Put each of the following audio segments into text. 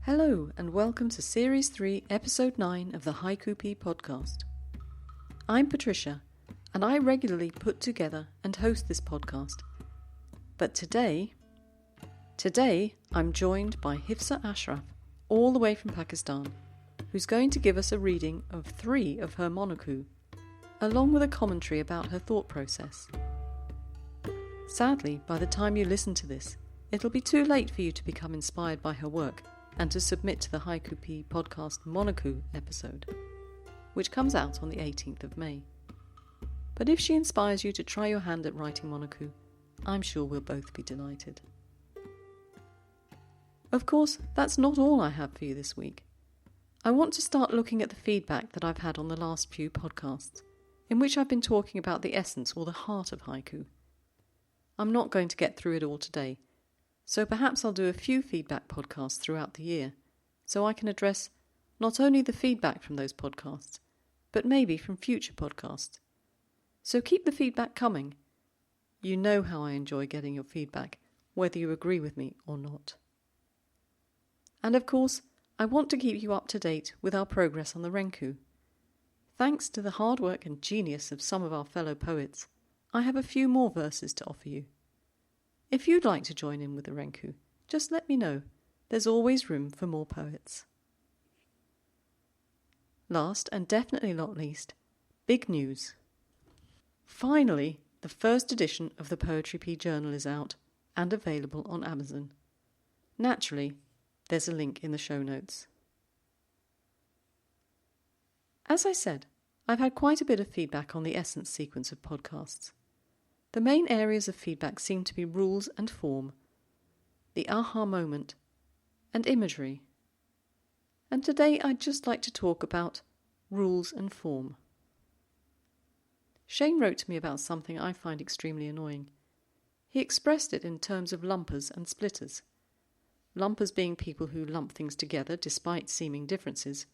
Hello and welcome to Series 3, Episode 9 of the Haiku Pea podcast. I'm Patricia and I regularly put together and host this podcast. But today I'm joined by Hifsa Ashraf, all the way from Pakistan, who's going to give us a reading of 3 of her monoku, along with a commentary about her thought process. Sadly, by the time you listen to this, it'll be too late for you to become inspired by her work and to submit to the Haiku Pea podcast monoku episode, which comes out on the 18th of May. But if she inspires you to try your hand at writing monoku, I'm sure we'll both be delighted. Of course, that's not all I have for you this week. I want to start looking at the feedback that I've had on the last few podcasts, in which I've been talking about the essence or the heart of haiku. I'm not going to get through it all today, so perhaps I'll do a few feedback podcasts throughout the year, so I can address not only the feedback from those podcasts, but maybe from future podcasts. So keep the feedback coming. You know how I enjoy getting your feedback, whether you agree with me or not. And of course, I want to keep you up to date with our progress on the renku. Thanks to the hard work and genius of some of our fellow poets, I have a few more verses to offer you. If you'd like to join in with the renku, just let me know. There's always room for more poets. Last and definitely not least, big news. Finally, the first edition of the poetrypea journal is out and available on Amazon. Naturally, there's a link in the show notes. As I said, I've had quite a bit of feedback on the essence sequence of podcasts. The main areas of feedback seem to be rules and form, the aha moment, and imagery. And today I'd just like to talk about rules and form. Shane wrote to me about something I find extremely annoying. He expressed it in terms of lumpers and splitters. Lumpers being people who lump things together despite seeming differences,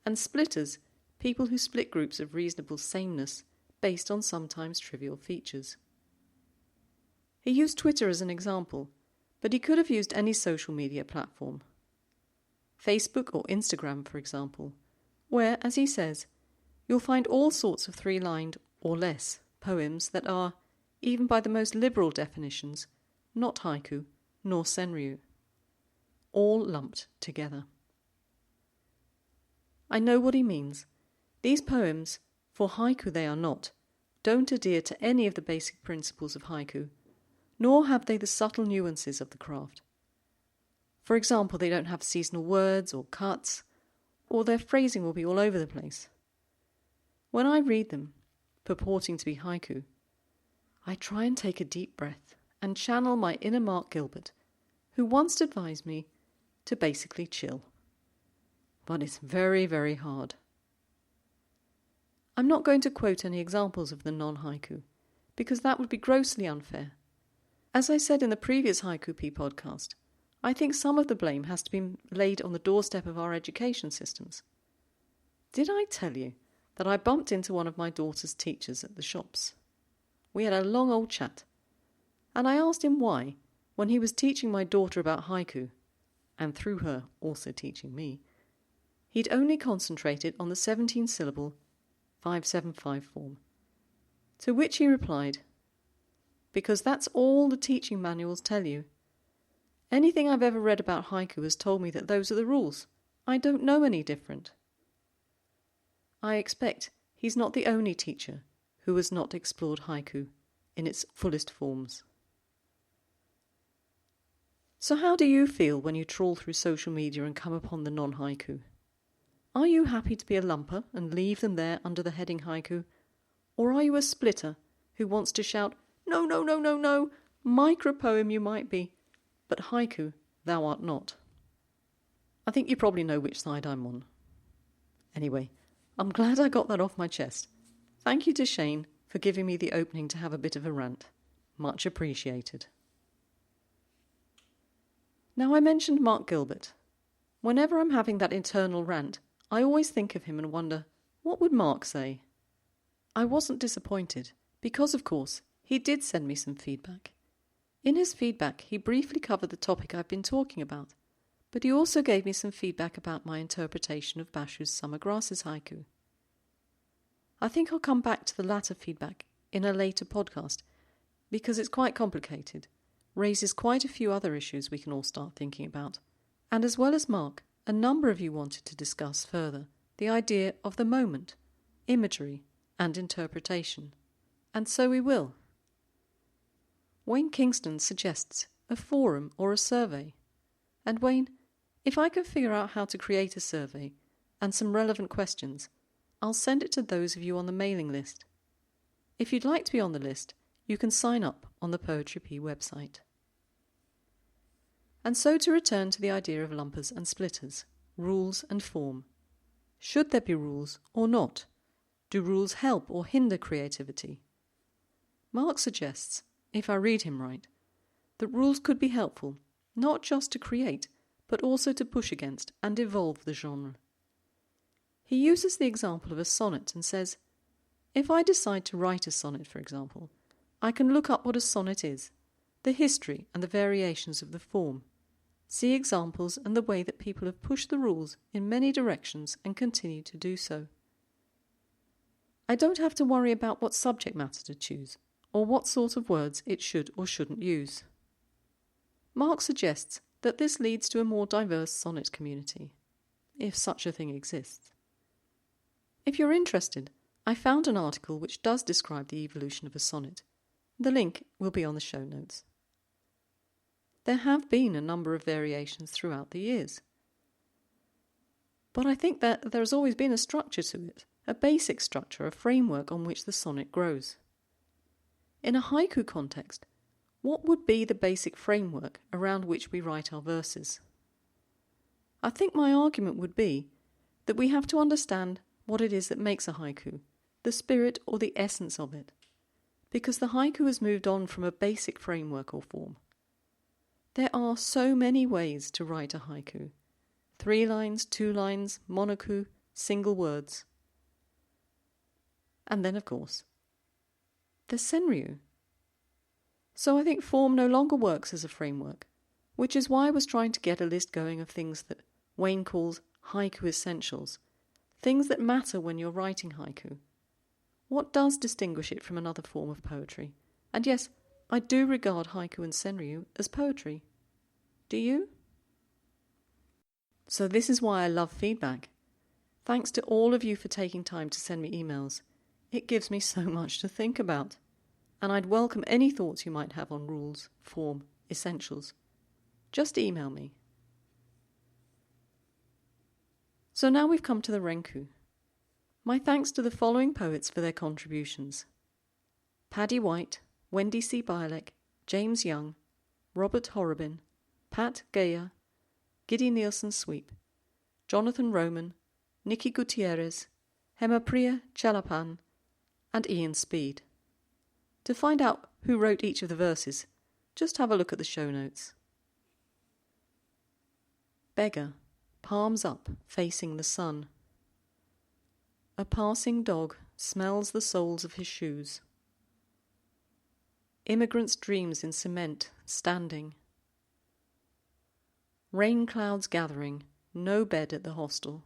and splitters, people who split groups of reasonable sameness based on sometimes trivial features. He used Twitter as an example, but he could have used any social media platform. Facebook or Instagram, for example, where, as he says, you'll find all sorts of 3-lined or less poems that are, even by the most liberal definitions, not haiku nor senryu, all lumped together. I know what he means. These poems, for haiku they are not, don't adhere to any of the basic principles of haiku, nor have they the subtle nuances of the craft. For example, they don't have seasonal words or cuts, or their phrasing will be all over the place. When I read them, purporting to be haiku, I try and take a deep breath and channel my inner Mark Gilbert, who once advised me to basically chill. But it's very, very hard. I'm not going to quote any examples of the non-haiku, because that would be grossly unfair. As I said in the previous Haiku Pea podcast, I think some of the blame has to be laid on the doorstep of our education systems. Did I tell you that I bumped into one of my daughter's teachers at the shops? We had a long old chat, and I asked him why, when he was teaching my daughter about haiku, and through her also teaching me, he'd only concentrated on the 17-syllable 575 form. To which he replied, "Because that's all the teaching manuals tell you. Anything I've ever read about haiku has told me that those are the rules. I don't know any different." I expect he's not the only teacher who has not explored haiku in its fullest forms. So how do you feel when you trawl through social media and come upon the non-haiku? Are you happy to be a lumper and leave them there under the heading haiku? Or are you a splitter who wants to shout, "No, no, no, no, no, micropoem you might be, but haiku thou art not"? I think you probably know which side I'm on. Anyway, I'm glad I got that off my chest. Thank you to Shane for giving me the opening to have a bit of a rant. Much appreciated. Now, I mentioned Mark Gilbert. Whenever I'm having that internal rant, I always think of him and wonder, what would Mark say? I wasn't disappointed, because of course, he did send me some feedback. In his feedback, he briefly covered the topic I've been talking about, but he also gave me some feedback about my interpretation of Bashu's Summer Grasses haiku. I think I'll come back to the latter feedback in a later podcast, because it's quite complicated, raises quite a few other issues we can all start thinking about, and as well as Mark, a number of you wanted to discuss further the idea of the moment, imagery, and interpretation. And so we will. Wayne Kingston suggests a forum or a survey. And Wayne, if I can figure out how to create a survey and some relevant questions, I'll send it to those of you on the mailing list. If you'd like to be on the list, you can sign up on the poetrypea website. And so to return to the idea of lumpers and splitters, rules and form. Should there be rules or not? Do rules help or hinder creativity? Mark suggests, if I read him right, that rules could be helpful, not just to create, but also to push against and evolve the genre. He uses the example of a sonnet and says, if I decide to write a sonnet, for example, I can look up what a sonnet is, the history and the variations of the form, see examples and the way that people have pushed the rules in many directions and continue to do so. I don't have to worry about what subject matter to choose, or what sort of words it should or shouldn't use. Mark suggests that this leads to a more diverse sonnet community, if such a thing exists. If you're interested, I found an article which does describe the evolution of a sonnet. The link will be on the show notes. There have been a number of variations throughout the years. But I think that there has always been a structure to it, a basic structure, a framework on which the sonnet grows. In a haiku context, what would be the basic framework around which we write our verses? I think my argument would be that we have to understand what it is that makes a haiku, the spirit or the essence of it, because the haiku has moved on from a basic framework or form. There are so many ways to write a haiku. 3 lines, 2 lines, monoku, single words. And then, of course, there's senryu. So I think form no longer works as a framework, which is why I was trying to get a list going of things that Wayne calls haiku essentials, things that matter when you're writing haiku. What does distinguish it from another form of poetry? And yes, I do regard haiku and senryu as poetry. Do you? So this is why I love feedback. Thanks to all of you for taking time to send me emails. It gives me so much to think about. And I'd welcome any thoughts you might have on rules, form, essentials. Just email me. So now we've come to the renku. My thanks to the following poets for their contributions: Paddy White, Wendy C. Bialek, James Young, Robert Horrobin, Pat Geyer, Giddy Nielsen Sweep, Jonathan Roman, Nikki Gutierrez, Hemapriya Chalapan, and Ian Speed. To find out who wrote each of the verses, just have a look at the show notes. Beggar, palms up, facing the sun. A passing dog smells the soles of his shoes. Immigrant's dreams in cement, standing. Rain clouds gathering, no bed at the hostel.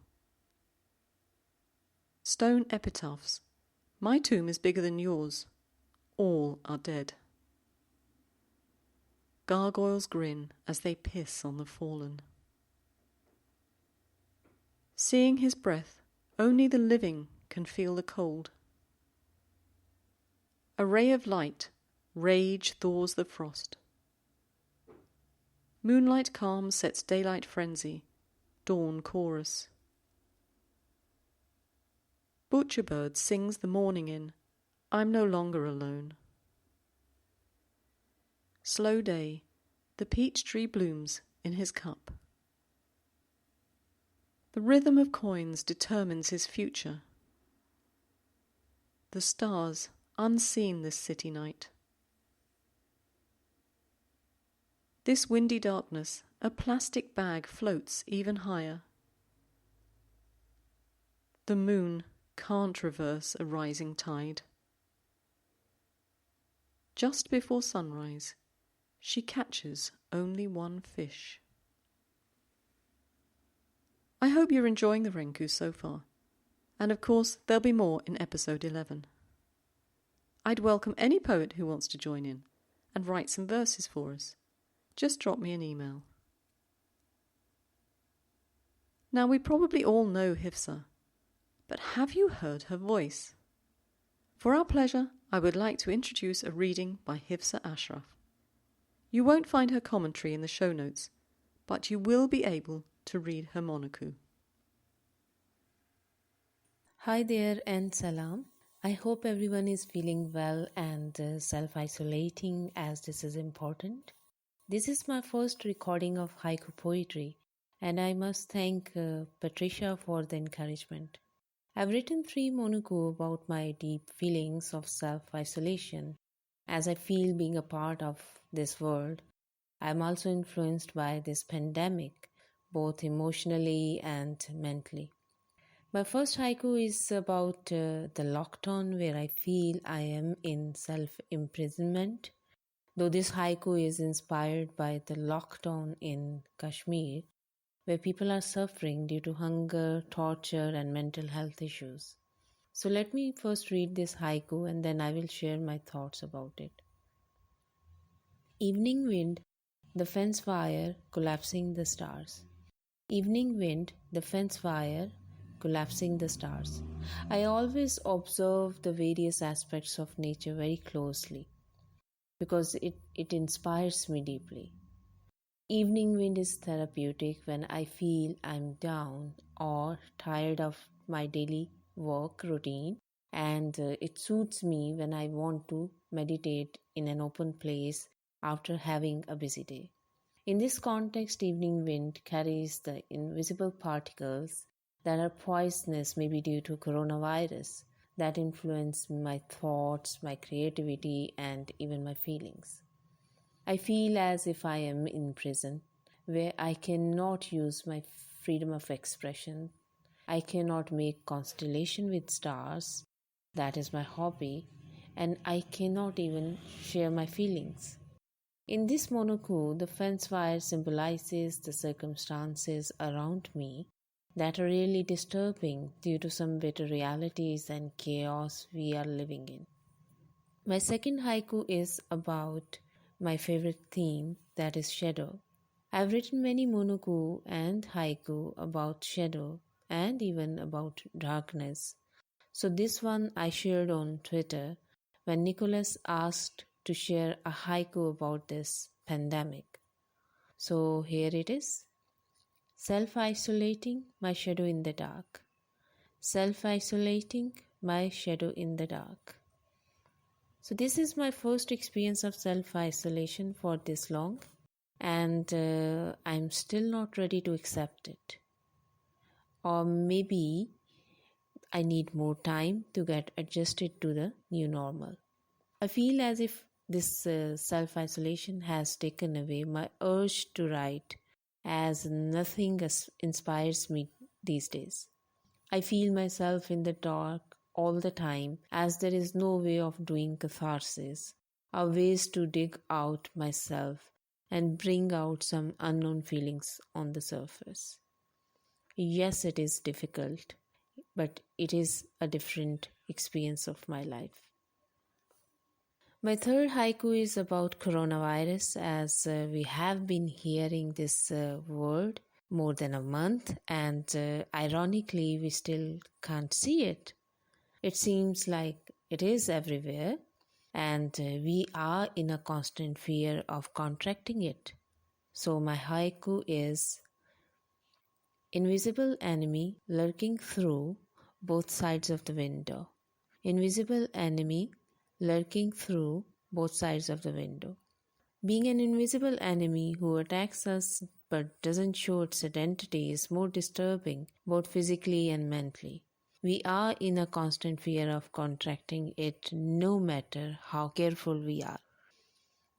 Stone epitaphs. My tomb is bigger than yours. All are dead. Gargoyles grin as they piss on the fallen. Seeing his breath, only the living can feel the cold. A ray of light, rage thaws the frost. Moonlight calm sets daylight frenzy, dawn chorus. Butcherbird sings the morning in, I'm no longer alone. Slow day, the peach tree blooms in his cup. The rhythm of coins determines his future. The stars, unseen this city night. This windy darkness, a plastic bag floats even higher. The moon can't reverse a rising tide. Just before sunrise, she catches only one fish. I hope you're enjoying the renku so far. And of course, there'll be more in episode 11. I'd welcome any poet who wants to join in and write some verses for us. Just drop me an email. Now, we probably all know Hifsa, but have you heard her voice? For our pleasure, I would like to introduce a reading by Hifsa Ashraf. You won't find her commentary in the show notes, but you will be able to read her monoku. Hi there and salam. I hope everyone is feeling well and self-isolating, as this is important. This is my first recording of haiku poetry, and I must thank Patricia for the encouragement. I've written 3 monoku about my deep feelings of self-isolation. As I feel being a part of this world, I'm also influenced by this pandemic, both emotionally and mentally. My first haiku is about the lockdown, where I feel I am in self-imprisonment. Though this haiku is inspired by the lockdown in Kashmir, where people are suffering due to hunger, torture, and mental health issues. So let me first read this haiku and then I will share my thoughts about it. Evening wind, the fence wire collapsing the stars. Evening wind, the fence wire collapsing the stars. I always observe the various aspects of nature very closely because it inspires me deeply. Evening wind is therapeutic when I feel I'm down or tired of my daily work routine, and it suits me when I want to meditate in an open place after having a busy day. In this context, evening wind carries the invisible particles that are poisonous, maybe due to coronavirus, that influence my thoughts, my creativity, and even my feelings. I feel as if I am in prison, where I cannot use my freedom of expression. I cannot make constellation with stars, that is my hobby, and I cannot even share my feelings. In this monoku, the fence wire symbolizes the circumstances around me that are really disturbing due to some bitter realities and chaos we are living in. My second haiku is about my favorite theme, that is shadow. I've written many monoku and haiku about shadow and even about darkness. So this one I shared on Twitter when Nicholas asked to share a haiku about this pandemic. So here it is. Self-isolating, my shadow in the dark. Self-isolating, my shadow in the dark. So this is my first experience of self-isolation for this long, and I'm still not ready to accept it. Or maybe I need more time to get adjusted to the new normal. I feel as if this self-isolation has taken away my urge to write, as nothing inspires me these days. I feel myself in the dark all the time, as there is no way of doing catharsis, or ways to dig out myself and bring out some unknown feelings on the surface. Yes, it is difficult, but it is a different experience of my life. My third haiku is about coronavirus, as we have been hearing this word more than a month, and ironically we still can't see it. It seems like it is everywhere, and we are in a constant fear of contracting it. So my haiku is: invisible enemy lurking through both sides of the window. Invisible enemy lurking through both sides of the window. Being an invisible enemy who attacks us but doesn't show its identity is more disturbing, both physically and mentally. We are in a constant fear of contracting it, no matter how careful we are.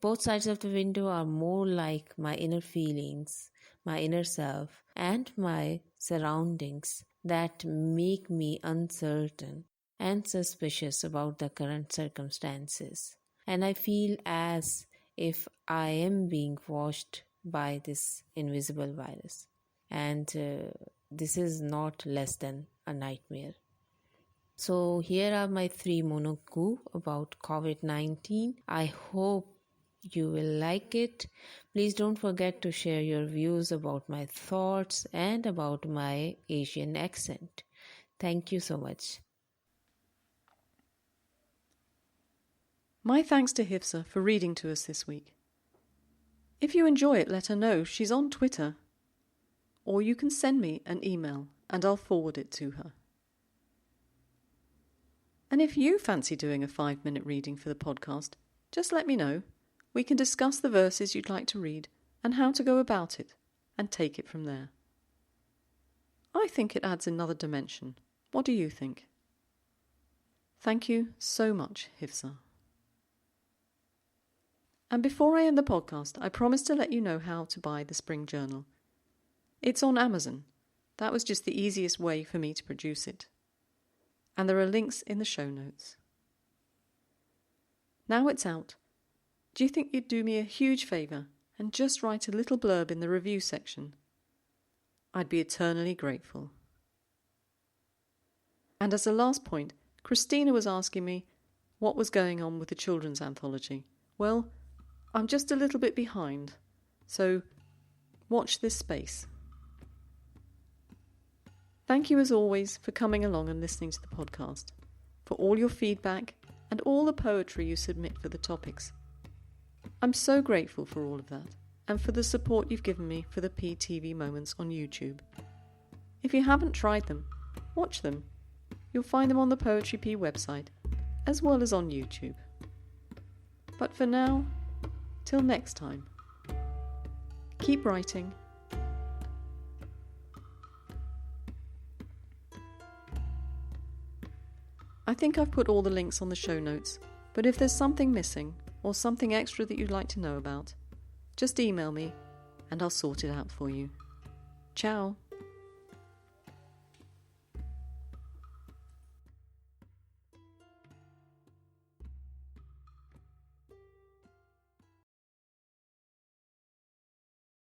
Both sides of the window are more like my inner feelings, my inner self, and my surroundings that make me uncertain and suspicious about the current circumstances. And I feel as if I am being watched by this invisible virus. And this is not less than a nightmare. So here are my 3 monoku about COVID-19. I hope you will like it. Please don't forget to share your views about my thoughts and about my Asian accent. Thank you so much. My thanks to Hifsa for reading to us this week. If you enjoy it, let her know. She's on Twitter. Or you can send me an email and I'll forward it to her. And if you fancy doing a 5-minute reading for the podcast, just let me know. We can discuss the verses you'd like to read and how to go about it, and take it from there. I think it adds another dimension. What do you think? Thank you so much, Hifsa. And before I end the podcast, I promised to let you know how to buy the Spring Journal. It's on Amazon. That was just the easiest way for me to produce it. And there are links in the show notes. Now it's out. Do you think you'd do me a huge favour and just write a little blurb in the review section? I'd be eternally grateful. And as a last point, Christina was asking me what was going on with the children's anthology. Well, I'm just a little bit behind, so watch this space. Thank you as always for coming along and listening to the podcast, for all your feedback and all the poetry you submit for the topics. I'm so grateful for all of that, and for the support you've given me for the PTV moments on YouTube. If you haven't tried them, watch them. You'll find them on the poetrypea website, as well as on YouTube. But for now, till next time, keep writing. I think I've put all the links on the show notes, but if there's something missing, or something extra that you'd like to know about, just email me and I'll sort it out for you. Ciao!